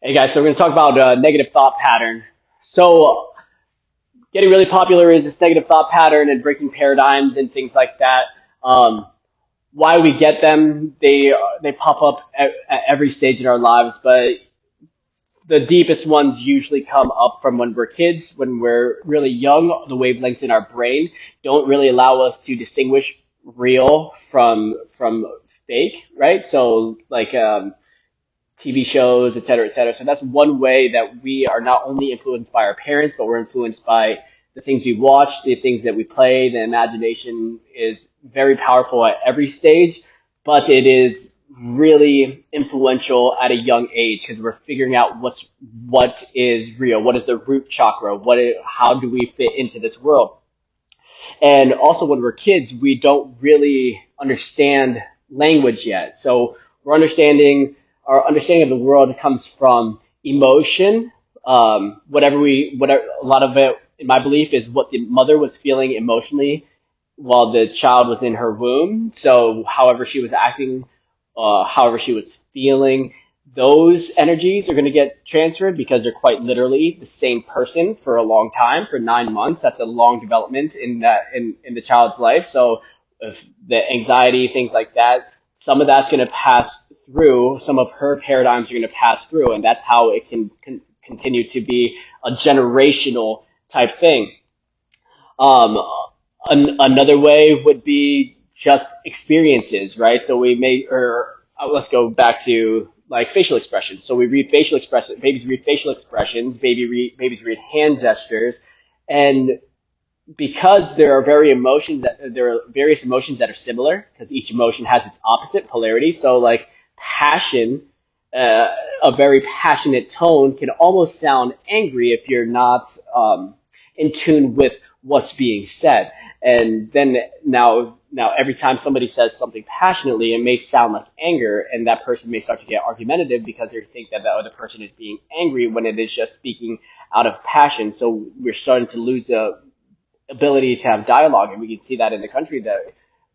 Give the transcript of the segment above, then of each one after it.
Hey guys, so we're going to talk about negative thought pattern. So, getting really popular is this negative thought pattern and breaking paradigms and things like that. Um, why we get them, they pop up at every stage in our lives, but the deepest ones usually come up from when we're kids, when we're really young. The wavelengths in our brain don't really allow us to distinguish real from fake, right? So, like TV shows, et cetera, et cetera. So that's one way that we are not only influenced by our parents, but we're influenced by the things we watch, the things that we play. The imagination is very powerful at every stage, but it is really influential at a young age because we're figuring out what is real, what is the root chakra, how do we fit into this world. And also when we're kids, we don't really understand language yet. So we're understanding our understanding of the world comes from emotion. Whatever a lot of it, in my belief, is what the mother was feeling emotionally while the child was in her womb. So however she was acting, however she was feeling, those energies are going to get transferred because they're quite literally the same person for a long time, for 9 months. That's a long development in the child's life. So if the anxiety, things like that, some of that's going to pass through. Some of her paradigms are going to pass through, and that's how it can continue to be a generational type thing. Um, Another way would be just experiences, right? So we may, or let's go back to like facial expressions. So we read facial expressions, babies read facial expressions, babies read hand gestures, and because there are various emotions that are similar, because each emotion has its opposite polarity. So like passion, a very passionate tone can almost sound angry if you're not in tune with what's being said. And then now every time somebody says something passionately, it may sound like anger, and that person may start to get argumentative because they think that the other person is being angry when it is just speaking out of passion. So we're starting to lose the ability to have dialogue, and we can see that in the country that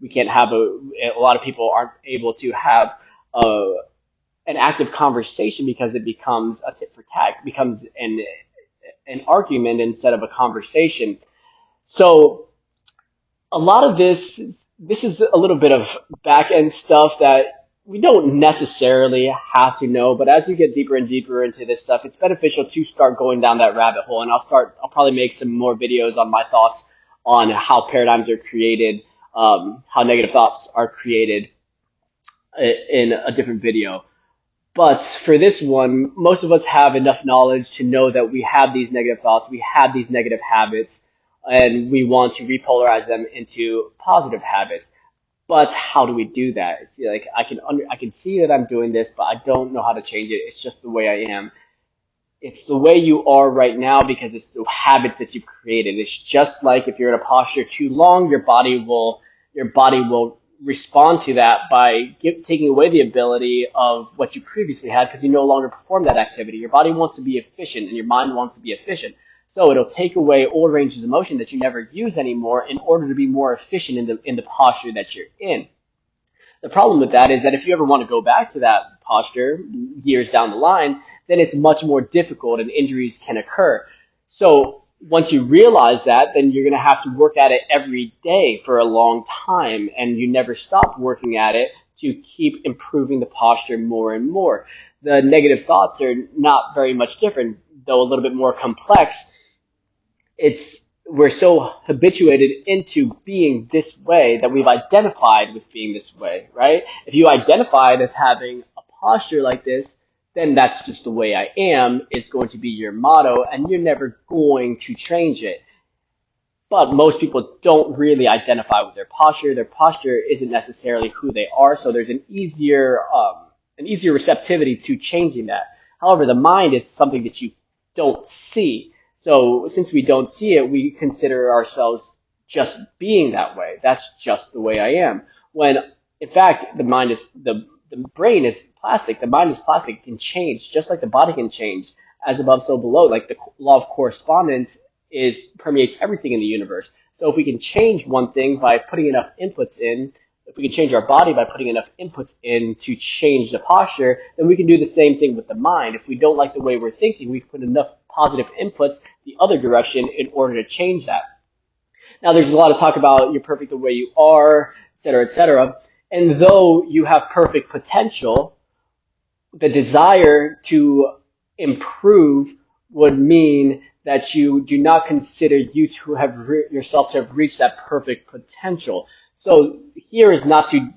we can't have a lot of people aren't able to have a, an active conversation because it becomes a tit for tat, it becomes an argument instead of a conversation. So a lot of this is a little bit of back end stuff that we don't necessarily have to know, but as you get deeper and deeper into this stuff, it's beneficial to start going down that rabbit hole. And I'll probably make some more videos on my thoughts on how paradigms are created, how negative thoughts are created in a different video. But for this one, most of us have enough knowledge to know that we have these negative thoughts, we have these negative habits, and we want to repolarize them into positive habits. But how do we do that? It's like I can see that I'm doing this, but I don't know how to change it. It's just the way I am. It's the way you are right now because it's the habits that you've created. It's just like if you're in a posture too long, your body will respond to that by taking away the ability of what you previously had because you no longer perform that activity. Your body wants to be efficient and your mind wants to be efficient. So it'll take away old ranges of motion that you never use anymore in order to be more efficient in the posture that you're in. The problem with that is that if you ever want to go back to that posture years down the line, then it's much more difficult and injuries can occur. So once you realize that, then you're going to have to work at it every day for a long time, and you never stop working at it to keep improving the posture more and more. The negative thoughts are not very much different, though a little bit more complex. It's We're so habituated into being this way that we've identified with being this way, right? If you identified as having a posture like this, then that's just the way I am is going to be your motto, and you're never going to change it. But most people don't really identify with their posture. Their posture isn't necessarily who they are, so there's an easier receptivity to changing that. However, the mind is something that you don't see. So since we don't see it, we consider ourselves just being that way. That's just the way I am. When in fact, the brain is plastic. The mind is plastic. It can change just like the body can change. As above, so below. Like the law of correspondence is permeates everything in the universe. So if we can change one thing by putting enough inputs in, if we can change our body by putting enough inputs in to change the posture, then we can do the same thing with the mind. If we don't like the way we're thinking, we can put enough positive inputs the other direction in order to change that. Now, there's a lot of talk about you're perfect the way you are, et cetera, et cetera. And though you have perfect potential, the desire to improve would mean that you do not consider you to have yourself to have reached that perfect potential. So here is not to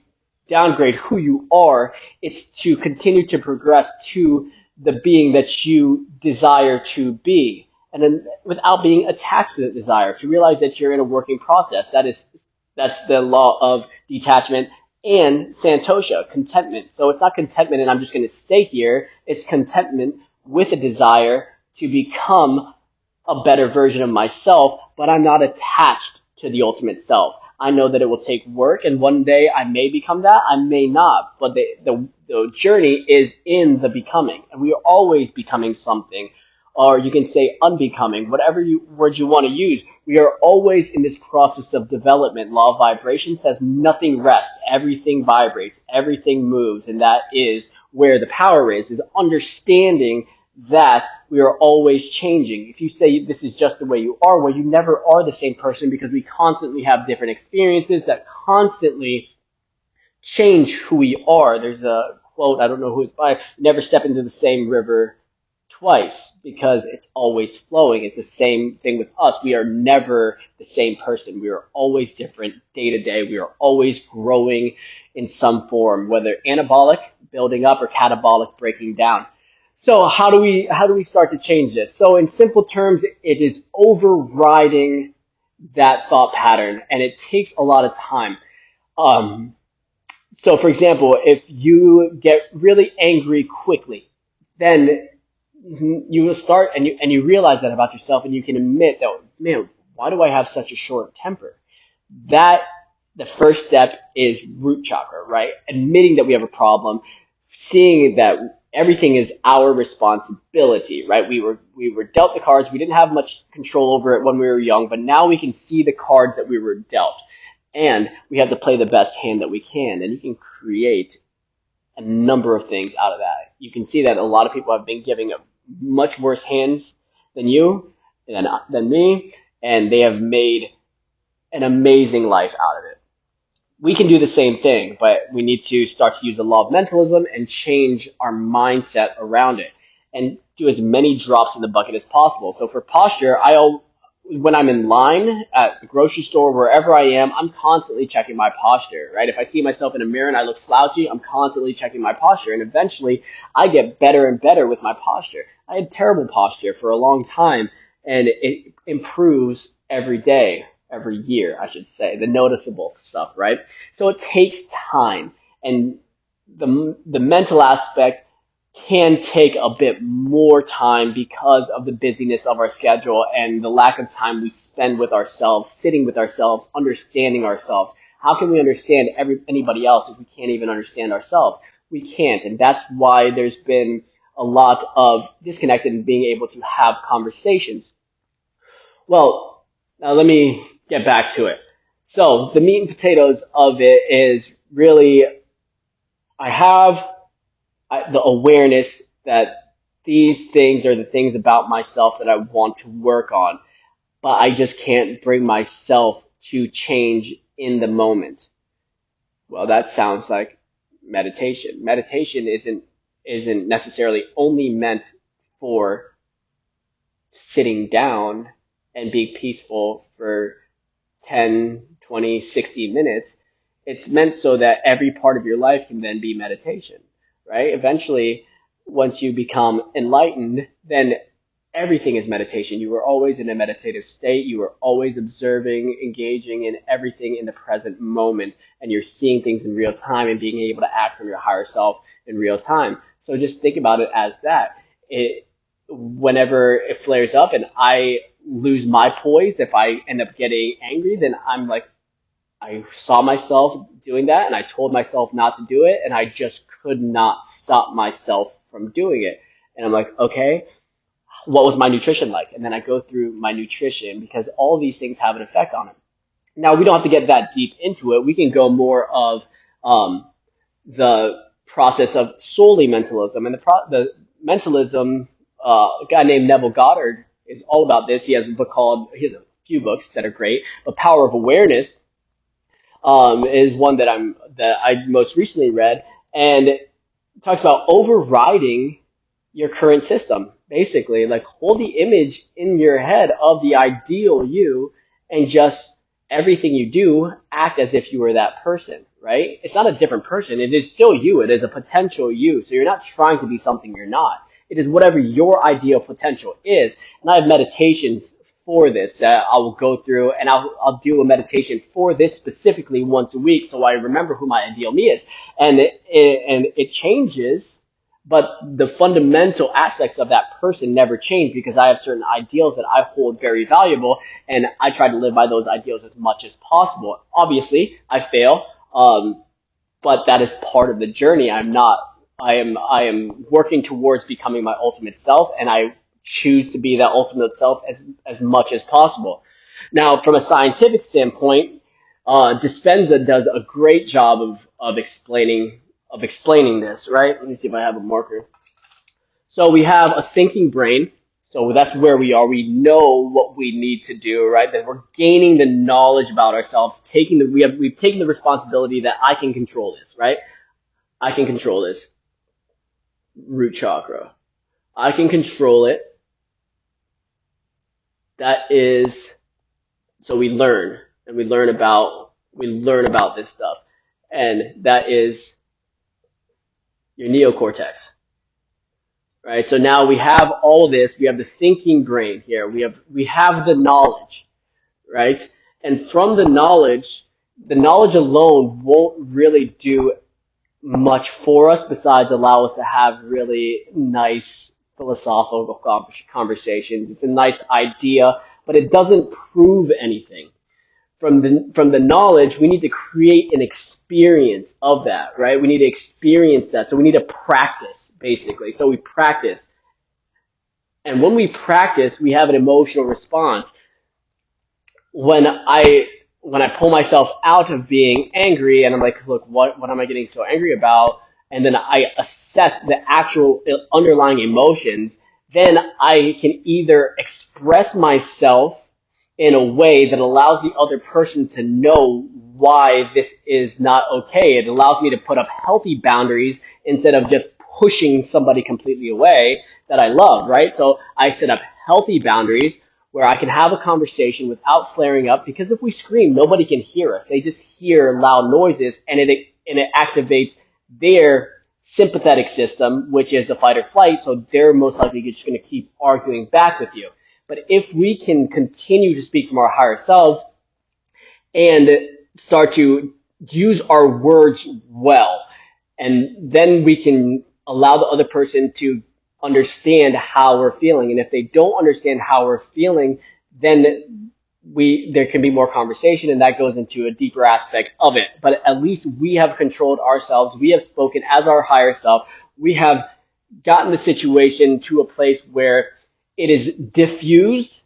downgrade who you are, it's to continue to progress to the being that you desire to be. And then without being attached to the desire, to realize that you're in a working process. That's the law of detachment and Santosha, contentment. So it's not contentment and I'm just going to stay here. It's contentment with a desire to become a better version of myself, but I'm not attached to the ultimate self. I know that it will take work, and one day I may become that, I may not. But the journey is in the becoming, and we are always becoming something, or you can say unbecoming, whatever word you want to use. We are always in this process of development. Law of vibration says nothing rests, everything vibrates, everything moves, and that is where the power is understanding that we are always changing. If you say this is just the way you are, well, you never are the same person because we constantly have different experiences that constantly change who we are. There's a quote, I don't know who it's by, never step into the same river twice because it's always flowing. It's the same thing with us. We are never the same person. We are always different day to day. We are always growing in some form, whether anabolic, building up, or catabolic, breaking down. So how do we start to change this? So in simple terms, it is overriding that thought pattern, and it takes a lot of time. So for example, if you get really angry quickly, then you will start and you realize that about yourself, and you can admit that, man, why do I have such a short temper? That the first step is root chakra, right? Admitting that we have a problem, seeing that everything is our responsibility, right? We were dealt the cards. We didn't have much control over it when we were young, but now we can see the cards that we were dealt, and we have to play the best hand that we can. And you can create a number of things out of that. You can see that a lot of people have been giving up much worse hands than you, than me, and they have made an amazing life out of it. We can do the same thing, but we need to start to use the law of mentalism and change our mindset around it and do as many drops in the bucket as possible. So for posture, when I'm in line at the grocery store, wherever I am, I'm constantly checking my posture, right? If I see myself in a mirror and I look slouchy, I'm constantly checking my posture, and eventually I get better and better with my posture. I had terrible posture for a long time, and it improves every day, every year, I should say, the noticeable stuff, right? So it takes time, and the mental aspect can take a bit more time because of the busyness of our schedule and the lack of time we spend with ourselves, sitting with ourselves, understanding ourselves. How can we understand anybody else if we can't even understand ourselves? We can't, and that's why there's been a lot of disconnect in being able to have conversations. Well, now let me get back to it. So the meat and potatoes of it is really, I have the awareness that these things are the things about myself that I want to work on, but I just can't bring myself to change in the moment. Well, that sounds like meditation. Meditation isn't necessarily only meant for sitting down and being peaceful for 10, 20, 60 minutes. It's meant so that every part of your life can then be meditation, right? Eventually, once you become enlightened, then everything is meditation. You are always in a meditative state. You are always observing, engaging in everything in the present moment, and you're seeing things in real time and being able to act from your higher self in real time. So just think about it as that. Whenever it flares up and I lose my poise, if I end up getting angry, then I'm like, I saw myself doing that and I told myself not to do it, and I just could not stop myself from doing it. And I'm like, okay, what was my nutrition like? And then I go through my nutrition because all these things have an effect on it. Now, we don't have to get that deep into it. We can go more of um, the process of solely mentalism. And the mentalism, a guy named Neville Goddard is all about this. He has a few books that are great, but Power of Awareness is one that I most recently read, and it talks about overriding your current system. Basically, like hold the image in your head of the ideal you, and just everything you do act as if you were that person. Right? It's not a different person. It is still you. It is a potential you. So you're not trying to be something you're not. It is whatever your ideal potential is. And I have meditations for this that I will go through, and I'll do a meditation for this specifically once a week, so I remember who my ideal me is, and it changes, but the fundamental aspects of that person never change because I have certain ideals that I hold very valuable, and I try to live by those ideals as much as possible. Obviously, I fail, but that is part of the journey. I am working towards becoming my ultimate self, and I choose to be that ultimate self as much as possible. Now, from a scientific standpoint, Dispenza does a great job of explaining this, right? Let me see if I have a marker. So we have a thinking brain. So that's where we are. We know what we need to do, right? That we're gaining the knowledge about ourselves, we've taken the responsibility that I can control this, right? I can control this root chakra. I can control it. That is, so we learn and we learn about this stuff. And that is your neocortex, right? So now we have all this. We have the thinking brain here. We have the knowledge, right? And from the knowledge alone won't really do much for us besides allow us to have really nice philosophical conversations. It's a nice idea, but it doesn't prove anything. From the knowledge, we need to create an experience of that, right? We need to experience that. So we need to practice, basically. So we practice. And when we practice, we have an emotional response. When I pull myself out of being angry and I'm like, look, what am I getting so angry about? And then I assess the actual underlying emotions, then I can either express myself in a way that allows the other person to know why this is not okay. It allows me to put up healthy boundaries instead of just pushing somebody completely away that I love, right? So I set up healthy boundaries where I can have a conversation without flaring up, because if we scream, nobody can hear us. They just hear loud noises, and it activates their sympathetic system, which is the fight or flight, so they're most likely just going to keep arguing back with you. But if we can continue to speak from our higher selves and start to use our words well, and then we can allow the other person to understand how we're feeling. And if they don't understand how we're feeling, then there can be more conversation, and that goes into a deeper aspect of it. But at least we have controlled ourselves. We have spoken as our higher self. We have gotten the situation to a place where it is diffused,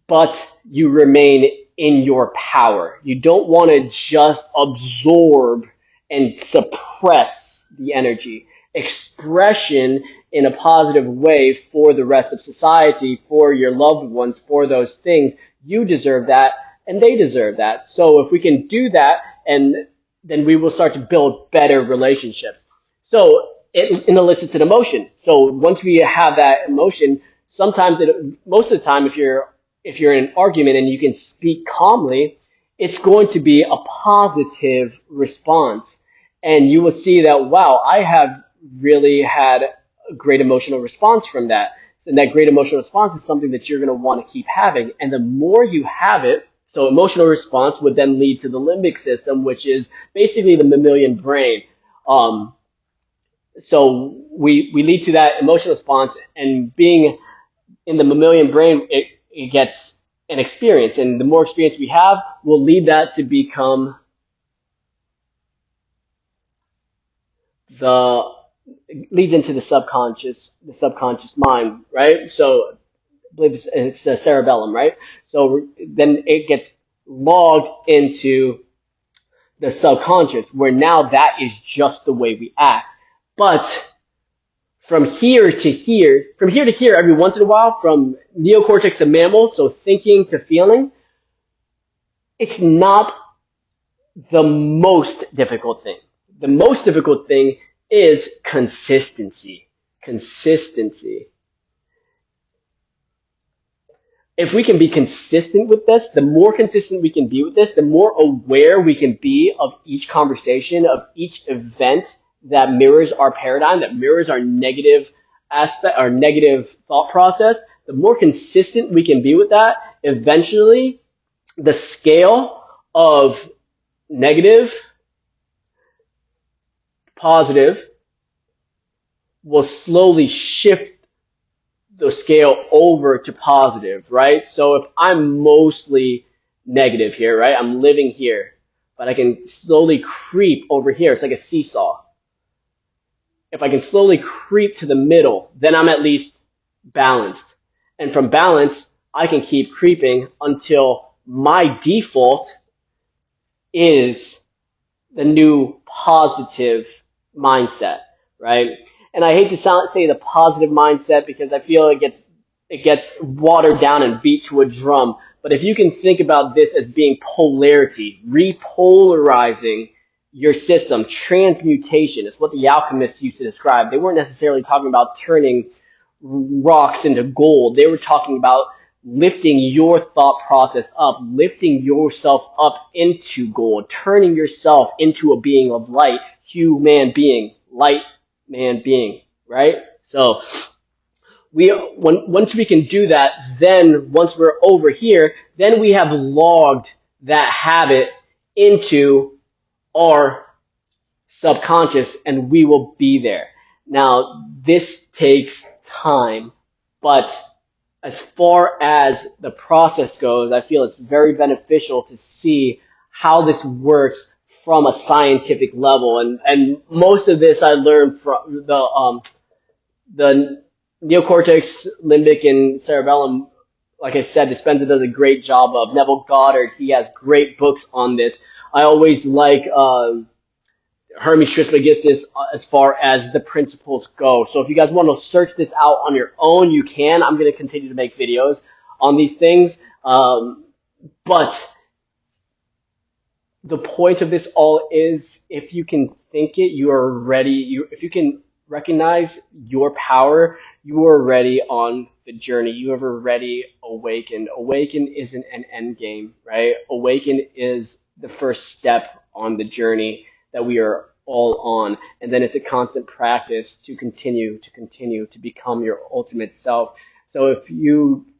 but you remain in your power. You don't want to just absorb and suppress the energy. Expression in a positive way for the rest of society, for your loved ones, for those things. You deserve that, and they deserve that. So if we can do that, and then we will start to build better relationships. So it elicits an emotion. So once we have that emotion, most of the time, if you're in an argument and you can speak calmly, it's going to be a positive response. And you will see that, wow, I have really had a great emotional response from that. And that great emotional response is something that you're going to want to keep having. And the more you have it, so emotional response would then lead to the limbic system, which is basically the mammalian brain. So we lead to that emotional response, and being in the mammalian brain, it gets an experience. And the more experience we have will lead that to become the leads into the subconscious mind, right? So I believe it's the cerebellum, right? So then it gets logged into the subconscious, where now that is just the way we act. But from here to here, every once in a while, from neocortex to mammal, so thinking to feeling, it's not the most difficult thing. The most difficult thing is consistency. Consistency. If we can be consistent with this, the more consistent we can be with this, the more aware we can be of each conversation, of each event that mirrors our paradigm, that mirrors our negative aspect, our negative thought process, the more consistent we can be with that, eventually the scale of negative, positive will slowly shift the scale over to positive, right? So if I'm mostly negative here, right? I'm living here, but I can slowly creep over here. It's like a seesaw. If I can slowly creep to the middle, then I'm at least balanced. And from balance, I can keep creeping until my default is the new positive mindset, right? And I hate to say the positive mindset because I feel it gets watered down and beat to a drum. But if you can think about this as being polarity, repolarizing your system, transmutation is what the alchemists used to describe. They weren't necessarily talking about turning rocks into gold. They were talking about lifting your thought process up, lifting yourself up into gold, turning yourself into a being of light, human being, light man being, right? So once we can do that, then once we're over here, then we have logged that habit into our subconscious and we will be there. Now, this takes time, but as far as the process goes, I feel it's very beneficial to see how this works from a scientific level. And most of this I learned from the neocortex, limbic, and cerebellum. Like I said, Dispenza does a great job of. Neville Goddard, he has great books on this. I always like Hermes Trismegistus as far as the principles go. So if you guys want to search this out on your own, you can. I'm going to continue to make videos on these things. But the point of this all is if you can think it, you are ready. If you can recognize your power, you are ready on the journey. You have already awakened. Awaken isn't an end game, right? Awaken is the first step on the journey that we are all on. And then it's a constant practice to continue to become your ultimate self. So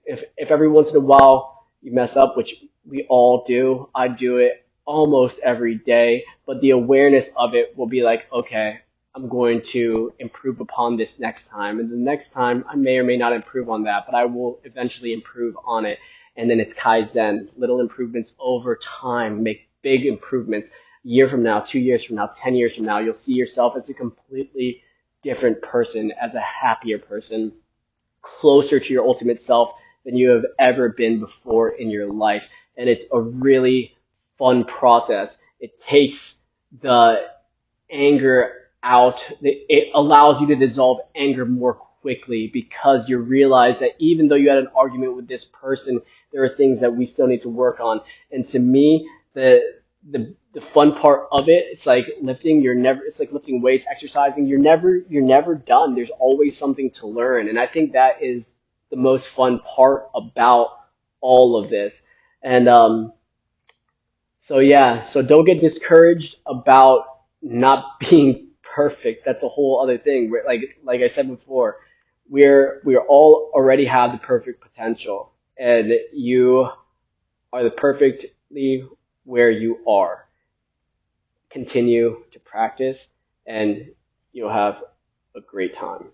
if every once in a while you mess up, which we all do, I do it almost every day, but the awareness of it will be like, okay, I'm going to improve upon this next time. And the next time I may or may not improve on that, but I will eventually improve on it. And then it's Kaizen, little improvements over time, make big improvements. A year from now, 2 years from now, 10 years from now, you'll see yourself as a completely different person, as a happier person, closer to your ultimate self than you have ever been before in your life. And it's a really fun process. It takes the anger out. It allows you to dissolve anger more quickly because you realize that even though you had an argument with this person, there are things that we still need to work on. And to me, the fun part of it, it's like lifting. It's like lifting weights, exercising. You're never done. There's always something to learn. And I think that is the most fun part about all of this. And so yeah, so don't get discouraged about not being perfect. That's a whole other thing. Like I said before, we're all already have the perfect potential, and you are the perfectly where you are. Continue to practice, and you'll have a great time.